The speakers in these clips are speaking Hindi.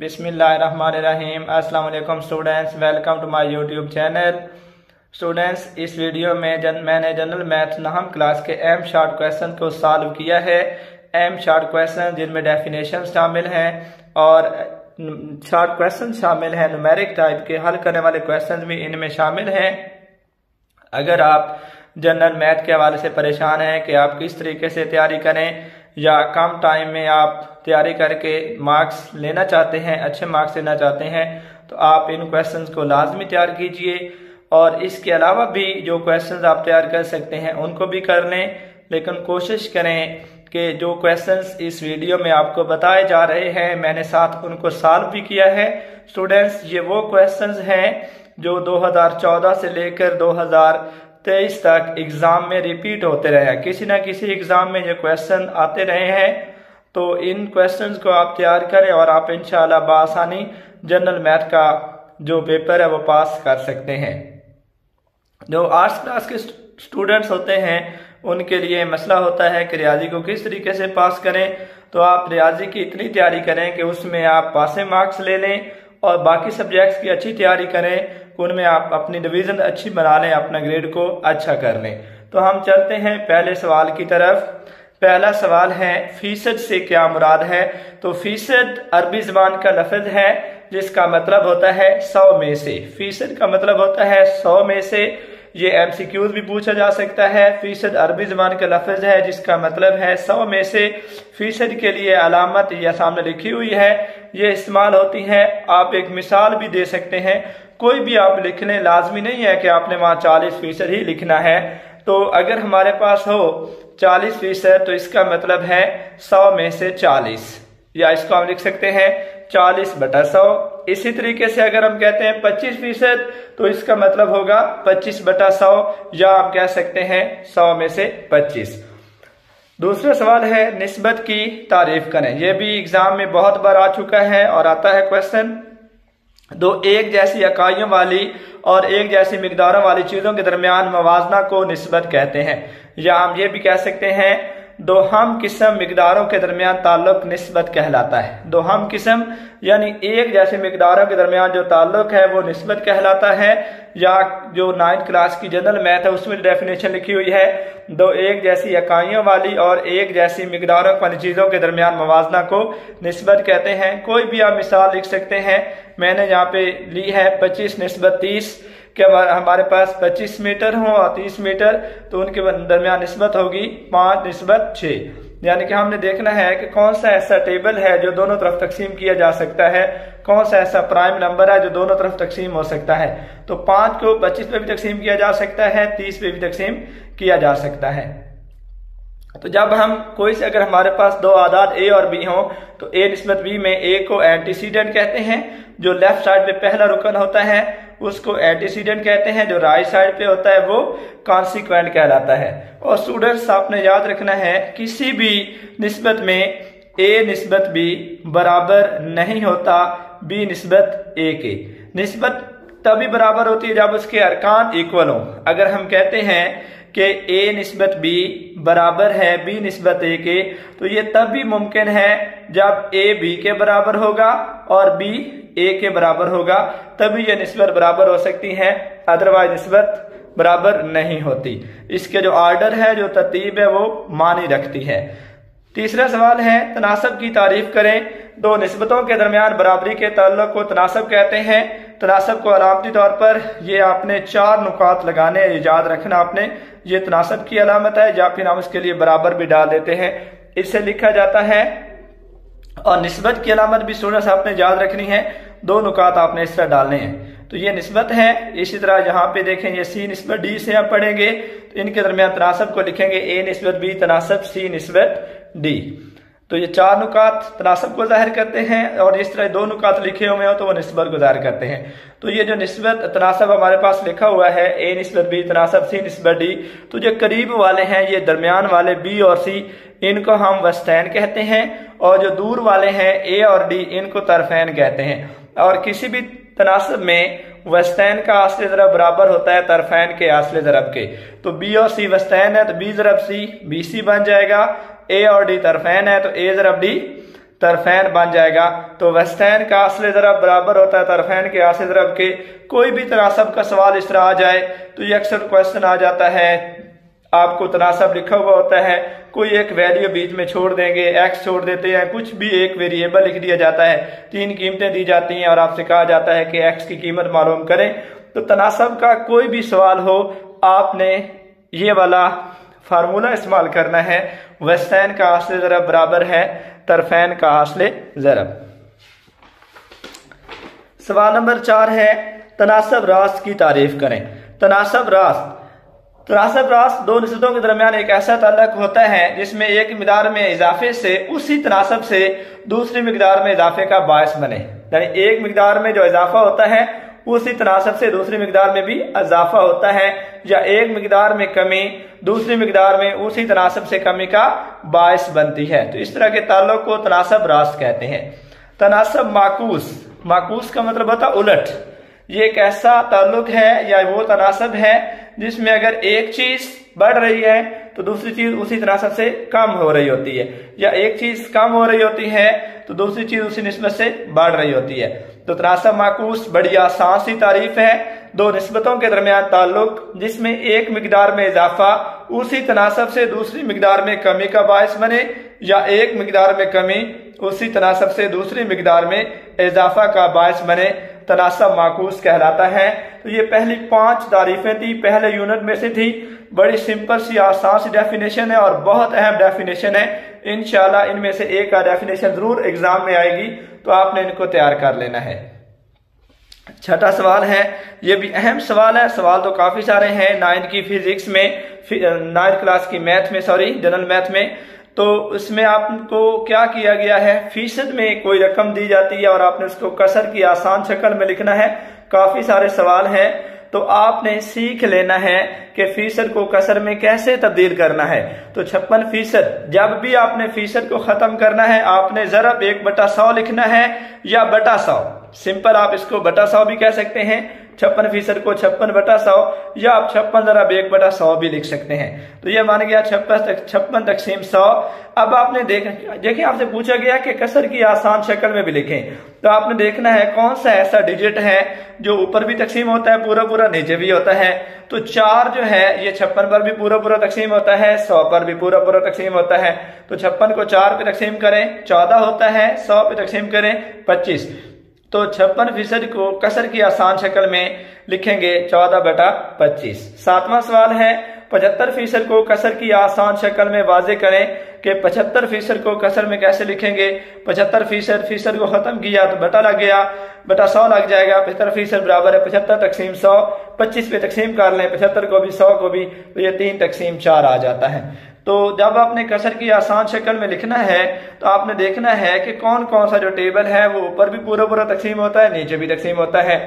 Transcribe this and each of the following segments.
बिस्मिल्लाहिर्रहमानिर्रहीम। अस्सलाम वालेकुम students, welcome to my YouTube channel. Students, इस वीडियो में मैंने जनरल मैथ नहम क्लास के एम शॉर्ट क्वेश्चन को सॉल्व किया है। एम शॉर्ट क्वेश्चन जिनमें डेफिनेशन शामिल हैं और शॉर्ट क्वेश्चन शामिल हैं, न्यूमेरिक टाइप के हल करने वाले क्वेश्चन भी इनमें शामिल हैं। अगर आप जनरल मैथ के हवाले से परेशान हैं कि आप किस तरीके से तैयारी करें या कम टाइम में आप तैयारी करके मार्क्स लेना चाहते हैं, अच्छे मार्क्स लेना चाहते हैं, तो आप इन क्वेश्चंस को लाजमी तैयार कीजिए। और इसके अलावा भी जो क्वेश्चंस आप तैयार कर सकते हैं उनको भी कर लें, लेकिन कोशिश करें कि जो क्वेश्चंस इस वीडियो में आपको बताए जा रहे हैं मैंने साथ उनको सॉल्व भी किया है। स्टूडेंट्स, ये वो क्वेश्चंस हैं जो 2014 से लेकर 2023 तक एग्जाम में रिपीट होते रहे हैं। किसी ना किसी एग्जाम में ये क्वेश्चन आते रहे हैं, तो इन क्वेश्चंस को आप तैयार करें और आप इंशाल्लाह बआसानी जनरल मैथ का जो पेपर है वो पास कर सकते हैं। जो आर्ट्स क्लास के स्टूडेंट्स होते हैं उनके लिए मसला होता है कि रियाजी को किस तरीके से पास करें। तो आप रियाजी की इतनी तैयारी करें कि उसमें आप पासिंग मार्क्स ले लें और बाकी सब्जेक्ट्स की अच्छी तैयारी करें कि उनमें आप अपनी डिवीजन अच्छी बना लें, अपना ग्रेड को अच्छा कर लें। तो हम चलते हैं पहले सवाल की तरफ। पहला सवाल है, फीसद से क्या मुराद है? तो फीसद अरबी जबान का लफ्ज है जिसका मतलब होता है 100 में से। फीसद का मतलब होता है 100 में से। ये एमसीक्यूज भी पूछा जा सकता है। फीसद अरबी जबान का लफ्ज है जिसका मतलब है 100 में से। फीसद के लिए अलामत यह सामने लिखी हुई है, ये इस्तेमाल होती है। आप एक मिसाल भी दे सकते हैं, कोई भी आप लिख लें, लाजमी नहीं है कि आपने वहां 40% ही लिखना है। तो अगर हमारे पास हो 40% तो इसका मतलब है 100 में से 40, या इसको हम लिख सकते हैं 40/100। इसी तरीके से अगर हम कहते हैं 25% तो इसका मतलब होगा 25/100, या हम कह सकते हैं 100 में से 25। दूसरा सवाल है, निस्बत की तारीफ करें। यह भी एग्जाम में बहुत बार आ चुका है और आता है क्वेश्चन। दो एक जैसी इकाइयों वाली और एक जैसी मिकदारों वाली चीजों के दरमियान मवाजना को निस्बत कहते हैं, या हम ये भी कह सकते हैं दो हम किस्म मिकदारों के दरमियान ताल्लुक निस्बत कहलाता है। दो हम किस्म यानी एक जैसे मिकदारों के दरमियान जो ताल्लुक है वो निस्बत कहलाता है। या जो 9th क्लास की जनरल मैथ है उसमें डेफिनेशन लिखी हुई है, दो एक जैसी इकाइयों वाली और एक जैसी मिकदारों वाली चीजों के दरमियान मवाजना को निस्बत कहते हैं। कोई भी आप मिसाल लिख सकते हैं। मैंने यहाँ पे ली है 25/30 कि हमारे पास 25 मीटर हो और 30 मीटर, तो उनके दरमियान निस्बत होगी 5/6। यानी कि हमने देखना है कि कौन सा ऐसा टेबल है जो दोनों तरफ तकसीम किया जा सकता है, कौन सा ऐसा प्राइम नंबर है जो दोनों तरफ तकसीम हो सकता है। तो 5 को 25 पे भी तकसीम किया जा सकता है, 30 पे भी तकसीम किया जा सकता है। तो जब हम कोई से अगर हमारे पास दो आदाद ए और बी हों तो ए निस्बत बी में ए को एंटीसीडेंट कहते हैं, जो लेफ्ट साइड पे पहला रुकन होता है उसको एंटीसीडेंट कहते हैं, जो राइट साइड पे होता है वो कॉन्सिक्वेंट कहलाता है। और स्टूडेंट्स, आपने याद रखना है किसी भी निस्बत में ए निस्बत बी बराबर नहीं होता बी निस्बत ए के। निस्बत तभी बराबर होती है जब उसके अरकान इक्वल हो। अगर हम कहते हैं कि ए निस्बत बी बराबर है बी निस्बत ए के, तो ये तब भी मुमकिन है जब ए बी के बराबर होगा और बी ए के बराबर होगा, तभी ये निस्बत बराबर हो सकती है, अदरवाइज निस्बत बराबर नहीं होती। इसके जो ऑर्डर है, जो तरतीब है, वो मानी रखती है। तीसरा सवाल है, तनासब की तारीफ करें। दो निस्बतों के दरमियान बराबरी के ताल्लुक को तनासब कहते हैं। तनासब को अलामती तौर पर ये आपने 4 नुकात लगाने, याद रखना आपने, ये तनासब की अलामत है, या फिर हम इसके लिए बराबर भी डाल देते हैं, इससे लिखा जाता है। और निस्बत की अलामत भी स्टूडेंट्स आपने याद रखनी है, 2 नुकात आपने इस तरह डालने हैं। तो ये निस्बत है। इसी तरह यहाँ पे देखें, ये सी निस्बत डी से आप पढ़ेंगे तो इनके दरमियान तनासब को लिखेंगे ए निस्बत बी तनासब सी निस्बत डी। तो ये 4 नुकात तनासब को जाहिर करते हैं, और इस तरह 2 नुकात लिखे हुए हो तो वो निस्बत को जाहिर करते हैं। तो ये जो निस्बत तनासब हमारे पास लिखा हुआ है ए निस्बत बी तनासब सी निस्बत डी, तो जो करीब वाले हैं ये दरमियान वाले बी और सी, इनको हम वस्तैन कहते हैं, और जो दूर वाले हैं ए और डी, इनको तरफैन कहते हैं। और किसी भी तनासब में वस्तैन का आस्ले ज़रब बराबर होता है तरफैन के आस्ले ज़रब के। तो बी और सी वस्तैन है तो बी ज़रब सी बी सी बन जाएगा, ए और डी तरफैन है तो ए ज़रब डी तरफैन बन जाएगा। तो वस्तैन का असली ज़रब बराबर होता है तरफैन के असली ज़रब के। कोई भी तनासब का सवाल इस तरह आ जाए तो ये अक्सर क्वेश्चन आ जाता है, आपको तनासब लिखा हुआ होता है, कोई एक वैल्यू बीच में छोड़ देंगे, एक्स छोड़ देते हैं, कुछ भी एक वेरिएबल लिख दिया जाता है, 3 कीमतें दी जाती हैं और आपसे कहा जाता है कि एक्स की कीमत मालूम करें। तो तनासब का कोई भी सवाल हो, आपने ये वाला फार्मूला इस्तेमाल करना है, वस्तैन का असली ज़रब बराबर है तरफैन का असली ज़रब। सवाल नंबर 4 है, तनासब रास्त की तारीफ करें। तनासब रास्त दो निस्बतों के दरमियान एक ऐसा ताल्लुक होता है जिसमें एक मिकदार में इजाफे से उसी तनासब से दूसरी मिकदार में इजाफे का बायस बने। यानी एक मिकदार में जो इजाफा होता है उसी तनासब से दूसरी मिकदार में भी इजाफा होता है, या एक मिकदार में कमी दूसरी मिकदार में उसी तनासब से कमी का बायस बनती है। तो इस तरह के ताल्लुक को तनासब रास्त कहते हैं। तनासब माकूस का मतलब होता उलट। ये एक ऐसा ताल्लुक है या वो तनासब है जिसमें अगर एक चीज बढ़ रही है तो दूसरी चीज उसी तनासब से कम हो रही होती है, या एक चीज कम हो रही होती है तो दूसरी चीज उसी निस्बत से बढ़ रही होती है। तो तनासब माकूस बड़ी आसान सी तारीफ है, दो निस्बतों के दरमियान ताल्लुक जिसमें एक मिकदार में इजाफा उसी तनासब से दूसरी मिकदार में कमी का बायस बने, या एक मिकदार में कमी उसी तनासब से दूसरी मिकदार में इजाफा का बायस बने, तनासब माकूस कहलाता है। तो ये पहली 5 तारीफें थी, पहले यूनिट में से थी। बड़ी सिंपल सी आसान सी डेफिनेशन है और बहुत अहम डेफिनेशन है। इंशाल्लाह इनमें से एक का डेफिनेशन जरूर एग्जाम में आएगी, तो आपने इनको तैयार कर लेना है। छठा सवाल है, ये भी अहम सवाल है। सवाल तो काफी सारे हैं 9th की फिजिक्स में, 9th क्लास की मैथ में, जनरल मैथ में। तो इसमें आपको क्या किया गया है, फीसद में कोई रकम दी जाती है और आपने उसको कसर की आसान शक्ल में लिखना है। काफी सारे सवाल हैं, तो आपने सीख लेना है कि फीसद को कसर में कैसे तब्दील करना है। तो 56%, जब भी आपने फीसद को खत्म करना है आपने ज़रब 1/100 लिखना है, या बटा 100। सिंपल आप इसको बटा 100 भी कह सकते हैं, 56% को 56/100, या आप 56 ज़रब 1/100 भी लिख सकते हैं। तो ये मान गया 56 तकसीम 100। अब आपने देखिए आपसे पूछा गया कि कसर की आसान शक्ल में भी लिखें, तो आपने देखना है कौन सा ऐसा डिजिट है जो ऊपर भी तकसीम होता है पूरा पूरा, नीचे भी होता है। तो 4 जो है ये 56 पर भी पूरा पूरा तकसीम होता है, 100 पर भी पूरा पूरा तकसीम होता है। तो 56 को 4 पे तकसीम करें 14 होता है, 100 पे तकसीम करें 25। तो 56% को कसर की आसान शक्ल में लिखेंगे 14/25। 7वां सवाल है, 75% को कसर की आसान शक्ल में वाजे करें कि 75% को कसर में कैसे लिखेंगे। 75% को खत्म किया तो बटा लग गया, बटा 100 लग जाएगा। 75% बराबर है 75 तकसीम 100। 25 पे तकसीम कर लें 75 को भी 100 को भी, तो ये 3 तकसीम 4 आ जाता है। तो जब आपने कसर की आसान शक्ल में लिखना है तो आपने देखना है कि कौन कौन सा जो टेबल है वो ऊपर भी पूरा पूरा तकसीम होता है, नीचे भी तकसीम होता है।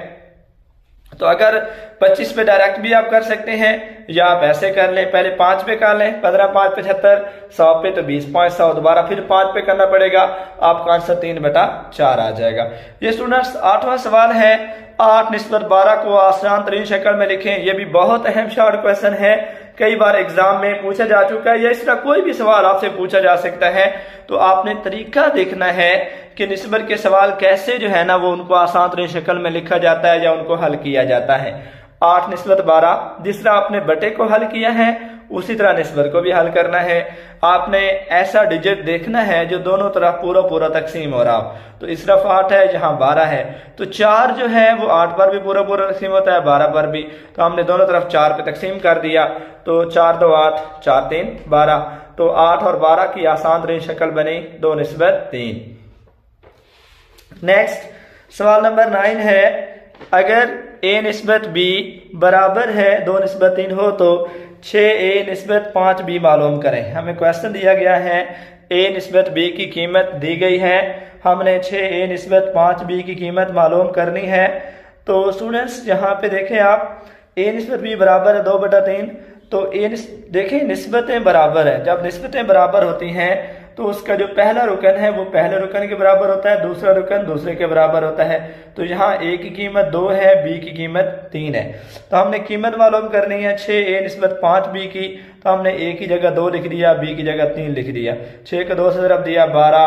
तो अगर 25 पे डायरेक्ट भी आप कर सकते हैं, या आप ऐसे कर लें, पहले 5 पे कर लें 15 5 75, 100 पे तो 20.100, दोबारा फिर 5 पे करना पड़ेगा, आपका आंसर 3/4 आ जाएगा। ये स्टूडेंट्स 8वां सवाल है, 8/12 को आसान तरीन शक्ल में लिखें। ये भी बहुत अहम शॉर्ट क्वेश्चन है, कई बार एग्जाम में पूछा जा चुका है, या इस तरह कोई भी सवाल आपसे पूछा जा सकता है। तो आपने तरीका देखना है कि निस्बत के सवाल कैसे जो है ना वो उनको आसान तरीन शक्ल में लिखा जाता है या उनको हल किया जाता है। 8/12 जिस तरह आपने बटे को हल किया है उसी तरह निस्बत को भी हल करना है। आपने ऐसा डिजिट देखना है जो दोनों तरफ पूरा पूरा तकसीम हो रहा हो। तो इस तरफ 8 है, यहाँ 12 है, तो 4 जो है वो 8 पर भी पूरा पूरा तकसीम होता है, 12 पर भी। तो हमने दोनों तरफ 4 पे तकसीम कर दिया, तो 4 2 8, 4 3 12। तो 8 और 12 की आसान तरीन शक्ल बनी 2/3। नेक्स्ट सवाल नंबर 9 है, अगर a/b बराबर है 2/3 हो तो 6a/5b मालूम करें। हमें क्वेश्चन दिया गया है, a/b की कीमत दी गई है, हमने 6a/5b की कीमत मालूम करनी है। तो स्टूडेंट्स यहाँ पे देखें आप, a/b बराबर है 2/3, तो देखें निस्बतें बराबर है। जब निस्बतें बराबर होती हैं तो उसका जो पहला रुकन है वो पहले रुकन के बराबर होता है, दूसरा रुकन दूसरे के बराबर होता है। तो यहाँ a की कीमत 2 है, b की कीमत 3 है। तो हमने कीमत मालूम करनी है 6a/5b की, तो हमने a की जगह 2 लिख दिया, b की जगह 3 लिख दिया। 6 को 2 से ज़रब दिया 12,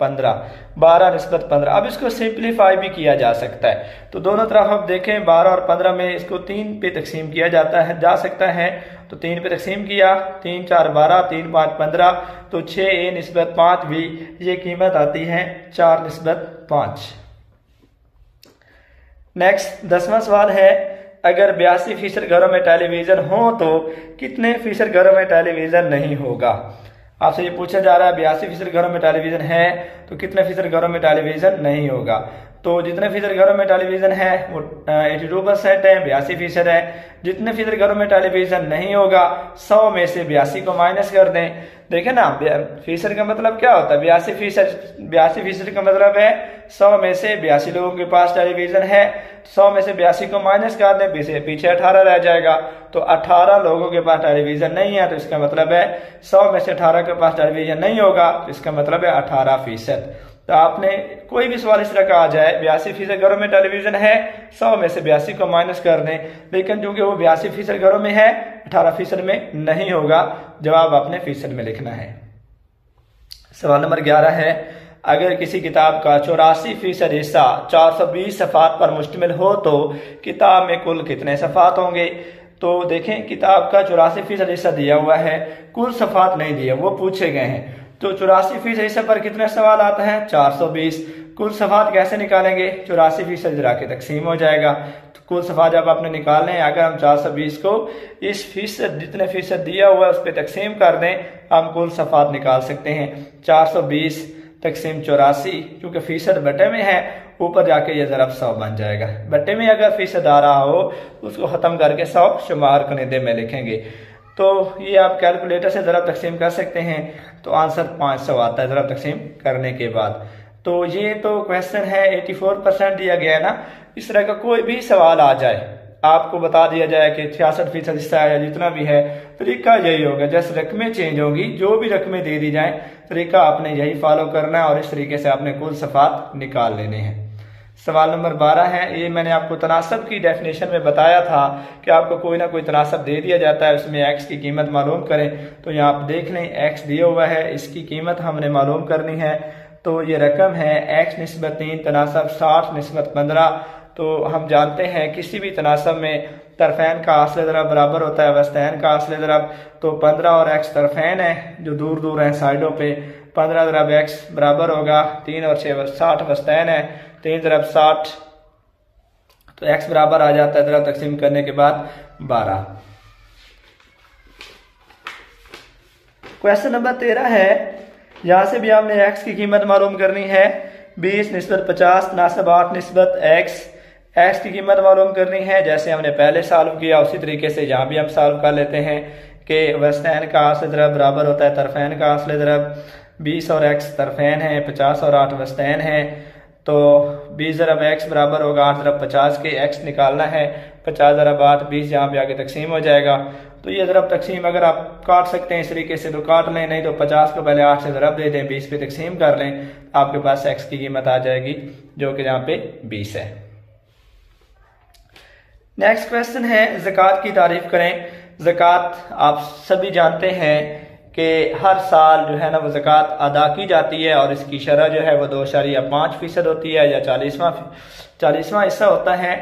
15, 12 निस्बत 15। अब इसको सिंप्लीफाई भी किया जा सकता है, तो दोनों तरफ आप देखें 12 और 15 में इसको 3 पे तकसीम किया जा सकता है। तो 3 पे तकसीम किया, 3 4 12, 3 5 15, तो 6a निस्बत 5 भी ये कीमत आती है 4 निस्बत 5। नेक्स्ट 10वां सवाल है, अगर 82% घरों में टेलीविजन हो तो कितने फीसद घरों में टेलीविजन नहीं होगा। आपसे ये पूछा जा रहा है 82% घरों में टेलीविजन है तो कितने फीसद घरों में टेलीविजन नहीं होगा। तो जितने फीसद घरों में टेलीविजन है वो 82% है, 82% है। जितने फीसद घरों में टेलीविजन नहीं होगा 100 में से 82 को माइनस कर दें। देखें ना, फीसद का मतलब क्या होता है, 82% का मतलब है 100 में से 82 लोगों के पास टेलीविजन है। 100 में से 82 को माइनस कर दें, पीछे 18 रह जाएगा। तो 18 लोगों के पास टेलीविजन नहीं है, तो इसका मतलब है 100 में से 18 के पास टेलीविजन नहीं होगा, तो इसका मतलब है 18%। तो आपने कोई भी सवाल इस तरह का आ जाए 82% घरों में टेलीविजन है, 100 में से 82 को माइनस कर दें, लेकिन क्योंकि वो 82% घरों में है 18% में नहीं होगा, जवाब आपने फीसद में लिखना है। सवाल नंबर 11 है, अगर किसी किताब का 84% हिस्सा 420 सफ़ात पर मुश्तमिल हो तो किताब में कुल कितने सफ़ात होंगे। तो देखें, किताब का 84% हिस्सा दिया हुआ है, कुल सफ़ात नहीं दिया, वो पूछे गए हैं। तो 84% हिस्से पर कितने सवाल आता है 420। कुल सफ़ात कैसे निकालेंगे, 84% जरा के तकसीम हो जाएगा। तो कुल सफ़ात जब आपने निकालने हैं, अगर हम 420 को इस फीसद जितने फीसद दिया हुआ है उस पर तकसीम कर दें, हम कुल सफ़ात निकाल सकते हैं। 420 तकसीम 84, क्योंकि फीसद बटे में है, ऊपर जाके ये ज़रब 100 बन जाएगा। बटे में अगर फीसद आ रहा हो उसको ख़त्म करके 100 शुमार कनीदे में लिखेंगे। तो ये आप कैलकुलेटर से ज़रब तकसीम कर सकते हैं, तो आंसर 500 आता है ज़रब तकसीम करने के बाद। तो ये तो क्वेश्चन है 84% दिया गया है ना। इस तरह का कोई भी सवाल आ जाए, आपको बता दिया जाए कि 66% हिस्सा है या जितना भी है, तरीका यही होगा। जैसे रकमें चेंज होंगी, जो भी रकमें दे दी जाएं, तरीका आपने यही फॉलो करना है और इस तरीके से आपने कुल सफ़ात निकाल लेने हैं। सवाल नंबर 12 है, ये मैंने आपको तनासब की डेफिनेशन में बताया था कि आपको कोई ना कोई तनासब दे दिया जाता है, उसमें एक्स की कीमत मालूम करें। तो यहाँ आप देख लें, एक्स दिया हुआ है, इसकी कीमत हमने मालूम करनी है। तो ये रकम है एक्स निस्बत 3 तनासब 60 निस्बत 15। तो हम जानते हैं किसी भी तनासब में तरफैन का आसले ज़रब बराबर होता है वस्तैन का आसले ज़रब। तो 15 और एक्स तरफैन है जो दूर दूर हैं साइडों पे, 15 ज़रब एक्स बराबर होगा 3 और 6 60 वस्तैन है, 3 ज़रब 60, तो एक्स बराबर आ जाता है ज़रब तकसीम करने के बाद 12। क्वेश्चन नंबर 13 है, यहाँ से भी हमने एक्स की कीमत मालूम करनी है। 20 निस्बत 50 तनासब 8 निस्बत एक्स की कीमत मालूम करनी है। जैसे हमने पहले सॉल्व किया उसी तरीके से यहाँ भी हम सॉल्व कर लेते हैं कि वस्तैन का आसले ज़रब बराबर होता है तरफैन का आसले ज़रब। 20 और एक्स तरफैन है, 50 और 8 वस्तैन है। तो 20 ज़रब एक्स बराबर होगा 8 ज़रब 50 के, एक्स निकालना है। 50 ज़रब 8, 20 यहाँ पे आगे तकसीम हो जाएगा। तो ये ज़रब तकसीम अगर आप काट सकते हैं इस तरीके से तो काट लें, नहीं तो 50 को पहले 8 से ज़रब दे दें, 20 पे तकसीम कर लें, आपके पास एक्स की कीमत आ जाएगी जो कि यहाँ पे 20 है। नेक्स्ट क्वेश्चन है, ज़कात की तारीफ करें। ज़कात आप सभी जानते हैं कि हर साल जो है ना वो ज़कात अदा की जाती है और इसकी शरह जो है वो 2.5% होती है या 40वां हिस्सा होता है।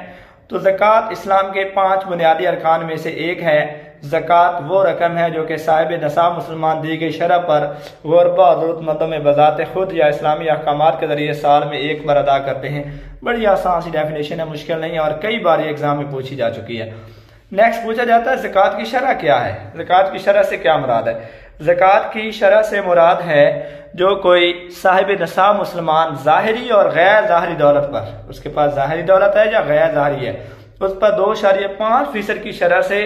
तो ज़कात इस्लाम के 5 बुनियादी अरकान में से एक है। ज़कात वो रकम है जो कि साहिब नसाब मुसलमान दी गई शरह पर गुरबा और ज़रूरतमंदों में बज़ाते खुद या इस्लामी अहकामात के ज़रिए साल में एक बार अदा करते हैं। बड़ी आसान सी डेफिनेशन है, मुश्किल नहीं है और कई बार ये एग्जाम में पूछी जा चुकी है। नेक्स्ट पूछा जाता है ज़कात की शरह क्या है। ज़कात की शरह से क्या मुराद है। ज़कात की शरह से मुराद है जो कोई साहिब नसाब मुसलमान ज़ाहिरी और गैर ज़ाहिरी दौलत पर, उसके पास ज़ाहिरी दौलत है या गैर ज़ाहिरी है, उस पर 2.5% की शरह से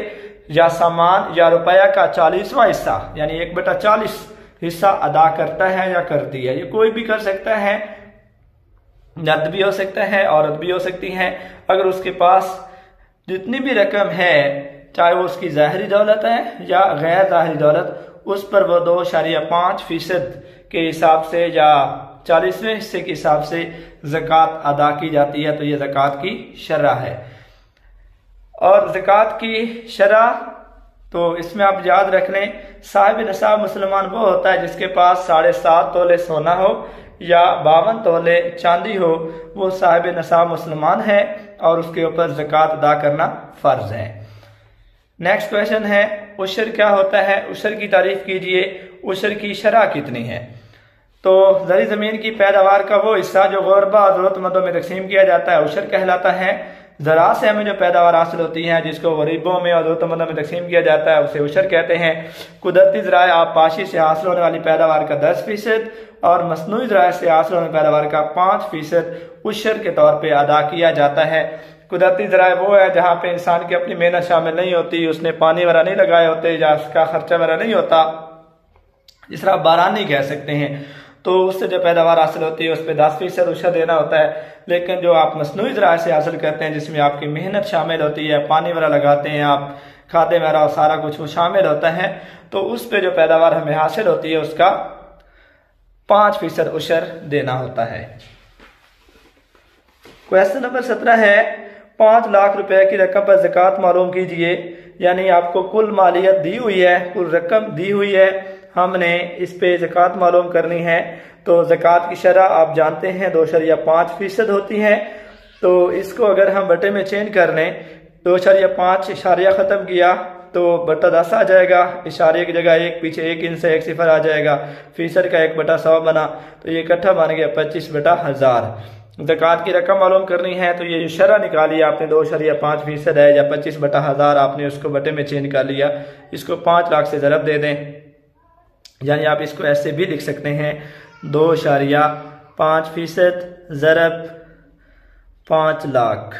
या सामान या रुपया का 40वां हिस्सा यानी 1/40 हिस्सा अदा करता है या करती है। ये कोई भी कर सकता है, नकद भी हो सकता है, औरत भी हो सकती है। अगर उसके पास जितनी भी रकम है, चाहे वो उसकी ज़ाहिरी दौलत है या गैर ज़ाहिरी दौलत, उस पर वो 2.5% के हिसाब से या 40वें हिस्से के हिसाब से ज़कात अदा की जाती है। तो ये ज़कात की शरह है। और ज़कात की शरह तो इसमें आप याद रख लें, साहिब निसाब मुसलमान वो होता है जिसके पास 7.5 तोले सोना हो या 52 तोले चांदी हो, वो साहिब निसाब मुसलमान है और उसके ऊपर ज़कात अदा करना फ़र्ज है। नेक्स्ट क्वेश्चन है, उशर क्या होता है? उशर की तारीफ कीजिए। उशर की शरह कितनी है? तो ज़री ज़मीन की पैदावार का वो हिस्सा जो गुरबा ज़रूरतमंदों में तकसीम किया जाता है उशर कहलाता है। ज़रा से हमें जो पैदावार हासिल होती है जिसको गरीबों में और ज़रूरतमंदों में तकसीम किया जाता है उसे उशर कहते हैं। कुदरती ज़राए आबपाशी से हासिल होने वाली पैदावार का 10% और मसनूई ज़राए से हासिल होने वाली पैदावार का 5% उशर के तौर पर अदा किया जाता है। कुदरती ज़राए वो है जहाँ पे इंसान की अपनी मेहनत शामिल नहीं होती, उसने पानी वगैरह नहीं लगाए होते या उसका खर्चा वगैरह नहीं होता, जिस तरह बारान नहीं कह सकते हैं, तो उससे जो पैदावार हासिल होती है उस पर 10% उशर देना होता है। लेकिन जो आप मसनूई ज़राए से हासिल करते हैं जिसमें आपकी मेहनत शामिल होती है, पानी वगैरह लगाते हैं आप, खादे वगैरह और सारा कुछ वो शामिल होता है, तो उस पर जो पैदावार हमें हासिल होती है उसका 5% उशर देना होता है। क्वेश्चन नंबर 17 है, 5 लाख रुपए की रकम पर ज़कात मालूम कीजिए। यानी आपको कुल मालियत दी हुई है, कुल रकम दी हुई है, हमने इस पे ज़कात मालूम करनी है। तो ज़कात की शरह आप जानते हैं 2.5% होती है। तो इसको अगर हम बटे में चेंज कर लें, 2.5 इशारिया ख़त्म किया तो बटा 10 आ जाएगा, इशारे की जगह एक पीछे 1 इंच से 1 सिफर आ जाएगा, फीसद का 1/100 बना, तो ये इकट्ठा बन गया 25/1000। ज़कात की रकम मालूम करनी है तो ये शरह निकाली आपने 2.5% है या 25/1000, आपने उसको बटे में चेंज कर लिया, इसको 5 लाख से ज़रब दे दें। यानी आप इसको ऐसे भी लिख सकते हैं 2.5% ज़रब 5 लाख।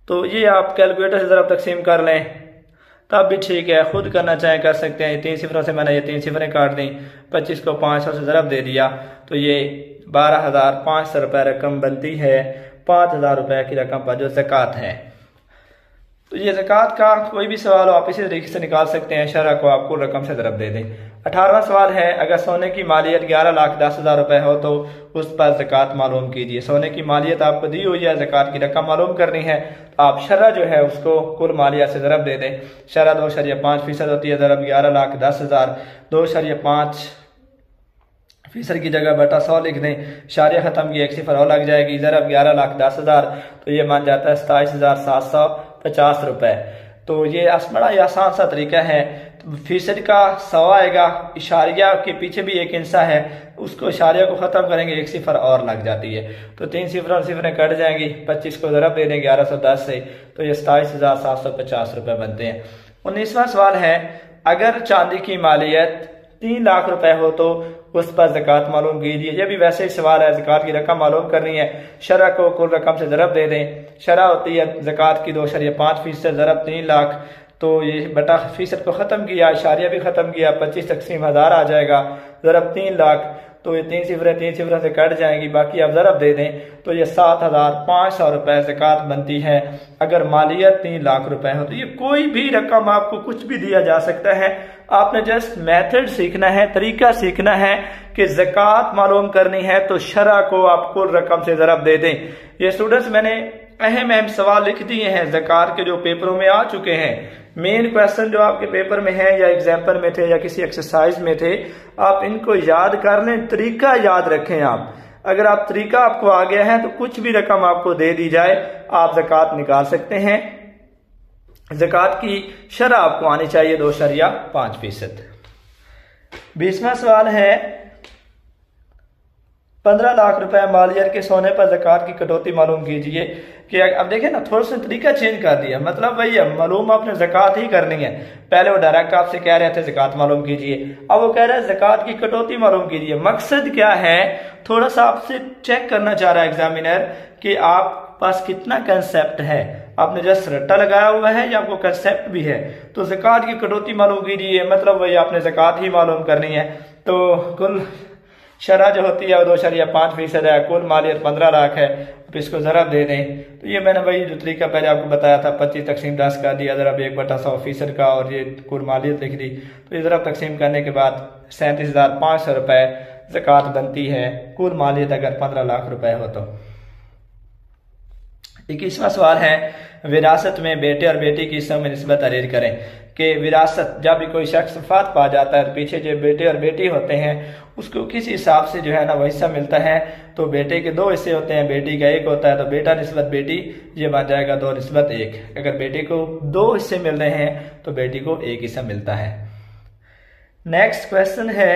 तो ये आप कैलकुलेटर से ज़रब तकसीम कर लें तब भी ठीक है, खुद करना चाहें कर सकते हैं। 3 सिफरों से मैंने ये 3 सिफरें काट दी, 25 को 500 से ज़रब दे दिया तो ये 12,500 रुपये रकम बनती है 5,000 रुपये की रकम पर जो ज़कात है। तो ये ज़कात का कोई भी सवाल हो आप इसी तरीके से निकाल सकते हैं, शरह को आप कुल रकम से ज़रब दे दें। 18वां सवाल है, अगर सोने की मालियत 11,10,000 रुपये हो तो उस पर ज़कात मालूम कीजिए। सोने की मालियत आपको दी हुई है, ज़कात की रकम मालूम करनी है तो आप शरह जो है उसको कुल मालियत से ज़रब दे दें। शरह 2.5% होती है, ज़रब 11,10,000, 2.5% की जगह बटा 100 लिख दें, शारिया ख़त्म की 1 सिफर और लग जाएगी, ज़रब 11,10,000 तो ये मान जाता है 27,750 रुपये। तो ये बड़ा ही आसान सा तरीका है। तो फीसद का 100 आएगा, इशारिया के पीछे भी 1 इंसा है, उसको इशारिया को ख़त्म करेंगे 1 सिफर और लग जाती है, तो 3 सिफरें कट जाएंगी, 25 को ज़रब दे दें 1110 से तो ये 27,750 रुपये बनते हैं। 19वां सवाल है, अगर चांदी की मालियत 3 लाख रुपए हो तो उस पर ज़कात मालूम कीजिए। ये भी वैसे ही सवाल है, ज़कात की रकम मालूम करनी है, शरह को कुल रकम से ज़रब दे दें। शरह होती है ज़कात की 2.5% ज़रब 3 लाख, तो ये बटा फीसद को ख़त्म किया, इशारिया भी ख़त्म किया, 25 तकसीम 1000 आ जाएगा, ज़रब 3 लाख, तो ये 3 सिफरें से कट जाएंगी, बाकी आप ज़रब दे दें तो ये 7,500 रुपये ज़कात बनती है अगर मालियत 3 लाख रुपए हो। तो ये कोई भी रकम आपको कुछ भी दिया जा सकता है, आपने जस्ट मेथड सीखना है, तरीका सीखना है कि ज़कात मालूम करनी है तो शरह को आप कुल रकम से ज़रब दे दें। ये स्टूडेंट्स मैंने अहम सवाल लिख दिए हैं ज़कात के जो पेपरों में आ चुके हैं, मेन क्वेश्चन जो आपके पेपर में है या एग्जाम्पल में थे या किसी एक्सरसाइज में थे, आप इनको याद कर लें, तरीका याद रखें। आप अगर आप तरीका आपको आ गया है तो कुछ भी रकम आपको दे दी जाए आप ज़कात निकाल सकते हैं। ज़कात की शरह आपको आनी चाहिए 2.5%। 20वां सवाल है, 15 लाख रुपए मालियत के सोने पर ज़कात की कटौती मालूम कीजिए। कि अब देखें ना, थोड़ा सा तरीका चेंज कर दिया, मतलब वही है, मालूम आपने ज़कात ही करनी है। पहले वो डायरेक्ट आपसे कह रहे थे ज़कात मालूम कीजिए, अब वो कह रहे हैं ज़कात की कटौती मालूम कीजिए। मकसद क्या है, थोड़ा सा आपसे चेक करना चाह रहा है एग्जामिनर कि आप पास कितना कंसेप्ट है, आपने जस्ट रट्टा लगाया हुआ है या आपको कंसेप्ट भी है। तो ज़कात की कटौती मालूम कीजिए, मतलब वही आपने ज़कात ही मालूम करनी है। तो कुल शरह जो होती है वो 2.5% है, कुल मालियत 15 लाख है, अब इसको ज़रब दे दें। तो ये मैंने वही जो तरीका पहले आपको बताया था, 25 तकसीम 10 कर दिया, ज़रब 1/100% का, और ये कुल मालियत लिख दी। तो ये ज़रब तकसीम करने के बाद 37,500 रुपये ज़कात बनती है, कुल मालियत अगर 15 लाख रुपए हो तो। 21वां सवाल है, विरासत में बेटे और बेटी की हिस्सों में निस्बत तहरीर करें। कि विरासत, जब भी कोई शख्स वफात पा जाता है तो पीछे जो बेटे और बेटी होते हैं उसको किस हिसाब से जो है ना वो हिस्सा मिलता है। तो बेटे के 2 हिस्से होते हैं, बेटी का 1 होता है, तो बेटा निस्बत बेटी ये बन जाएगा 2 निस्बत 1। अगर बेटे को 2 हिस्से मिल रहे हैं तो बेटी को 1 हिस्सा मिलता है। नेक्स्ट क्वेश्चन है,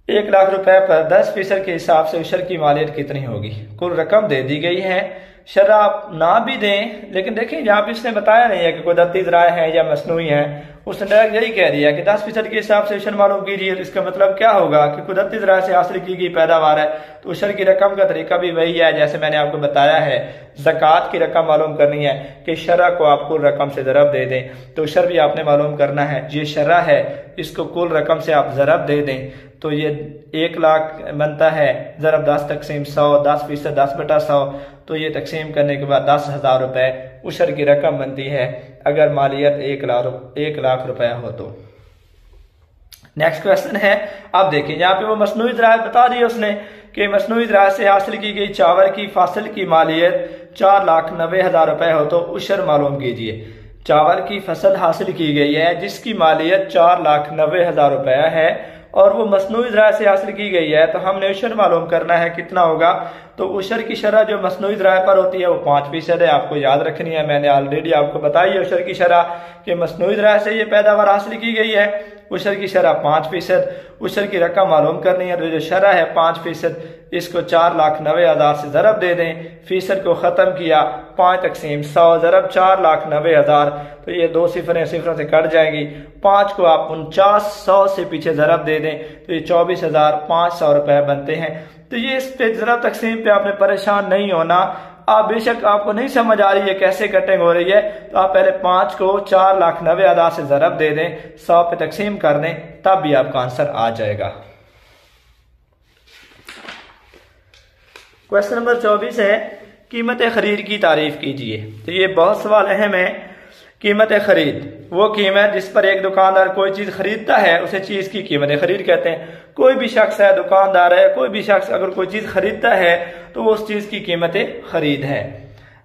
1 लाख रुपए पर 10% के हिसाब से उशर की मालियत कितनी होगी। कुल रकम दे दी गई है, शरह आप ना भी दें, लेकिन देखिए यहाँ पे इसने बताया नहीं है कि कुदरती ज़राए हैं या मसनूई है। उसने डायरेक्ट यही कह दिया कि 10% के हिसाब से उशर मालूम कीजिए। इसका मतलब क्या होगा कि कुदरती ज़राए से हासिल की गई पैदावार है तो उशर की रकम का तरीका भी वही है जैसे मैंने आपको बताया है। ज़कात की रकम मालूम करनी है कि शरह को आप कुल रकम से ज़रब दे दें, तो उशर भी आपने मालूम करना है। ये शरह है, इसको कुल रकम से आप ज़रब दे दें तो ये 1 लाख बनता है, ज़रब 10 तकसीम 100, 10% 10/100, तो ये तकसीम करने के बाद 10,000 रुपए उशर की रकम बनती है अगर मालियत 1 लाख रुपए हो तो। नेक्स्ट क्वेश्चन है, अब देखिए यहाँ पे वो मसनूई ज़राअत बता दी है उसने कि मसनूई ज़राअत से हासिल की गई चावल की फासिल की मालियत 4,90,000 रुपए हो तो उशर मालूम कीजिए। चावल की फसल हासिल की गई है जिसकी मालियत 4,90,000 रुपया है और वो मसनूई ज़राअत से हासिल की गई है, तो हमने उशर मालूम करना है कितना होगा। तो उशर की शरह जो मसनूई ज़राअत पर होती है वो 5% है, आपको याद रखनी है। मैंने ऑलरेडी आपको बताई है उशर की शरह कि मसनूई ज़राअत से ये पैदावार हासिल की गई है, उशर की शरह 5%। उशर की रकम मालूम करनी है, तो जो शरह है 5%, इसको 4,90,000 से ज़रब दे दें। फीसद को ख़त्म किया, 5 तकसीम 100 ज़रब 4,90,000, तो ये 2 सिफरें सिफरों से कट जाएंगी। 5 को आप 49,100 से पीछे ज़रब दे दें तो ये 24,500 रुपए बनते हैं। तो ये इस पे ज़रब तकसीम पे आपने परेशान नहीं होना। आप बेशक आपको नहीं समझ आ रही है कैसे कटिंग हो रही है, तो आप पहले 5 को 4,90,000 से ज़रब दे दें, 100 पे तकसीम कर दें, तब भी आपका आंसर आ जाएगा। क्वेश्चन नंबर 24 है, कीमत खरीद की तारीफ कीजिए। तो ये बहुत सवाल अहम है। कीमत खरीद वो कीमत जिस पर एक दुकानदार कोई चीज खरीदता है उसे चीज की कीमत खरीद कहते हैं। कोई भी शख्स है, दुकानदार है, कोई भी शख्स अगर कोई चीज खरीदता है तो वो उस चीज की कीमत खरीद है।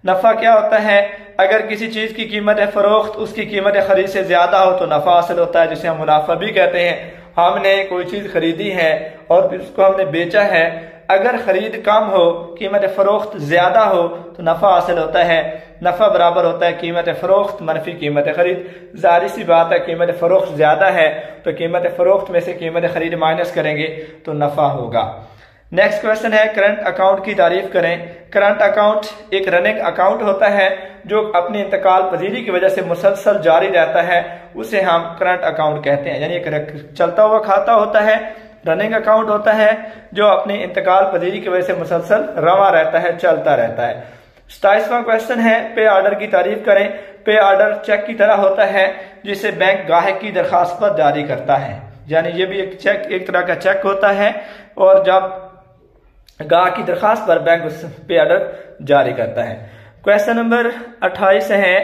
नफा क्या होता है, अगर किसी चीज की कीमत फरोख्त उसकी कीमत खरीद से ज्यादा हो तो नफा हासिल होता है, जिसे हम मुनाफा भी कहते हैं। हमने कोई चीज खरीदी है और उसको हमने बेचा है, अगर खरीद कम हो कीमत फरोख्त ज्यादा हो तो नफा हासिल होता है। नफा बराबर होता है कीमत फरोख्त मनफी कीमत खरीद। जाहिर सी बात है कीमत फरोख्त ज्यादा है तो कीमत फरोख्त में से कीमत खरीद माइनस करेंगे तो नफा होगा। नेक्स्ट क्वेश्चन है, करंट अकाउंट की तारीफ करें। करंट अकाउंट एक रनिंग अकाउंट होता है जो अपनी इंतकाल पजीरी की वजह से मुसलसल जारी रहता है, उसे हम करंट अकाउंट कहते हैं। यानी एक चलता हुआ खाता होता है, रनिंग अकाउंट होता है जो अपनी इंतकाल पजीरी की वजह से मुसलसल रवा रहता है, चलता रहता है। 27वां क्वेश्चन है, पे ऑर्डर की तारीफ करें। पे ऑर्डर चेक की तरह होता है जिसे बैंक गाहक की दरखास्त पर जारी करता है, यानी ये भी एक चेक, एक तरह का चेक होता है और जब गाहक की दरखास्त पर बैंक उस पे ऑर्डर जारी करता है। क्वेश्चन नंबर 28 है,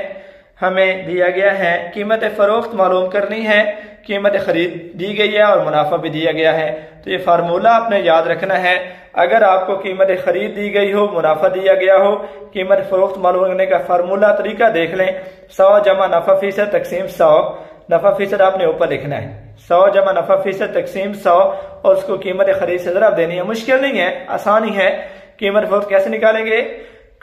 हमें दिया गया है कीमत फरोख्त मालूम करनी है, कीमत खरीद दी गई है और मुनाफा भी दिया गया है। तो ये फार्मूला आपने याद रखना है। अगर आपको कीमत खरीद दी गई हो, मुनाफा दिया गया हो, कीमत फरोख्त मालूम करने का फार्मूला तरीका देख लें। 100 जमा नफा फीसद तकसीम 100, नफा फीसद आपने ऊपर लिखना है। 100 जमा नफा फीसद तकसीम 100 और उसको कीमत खरीद से ज़रब देनी है। मुश्किल नहीं है, आसानी है। कीमत फरोख्त कैसे निकालेंगे,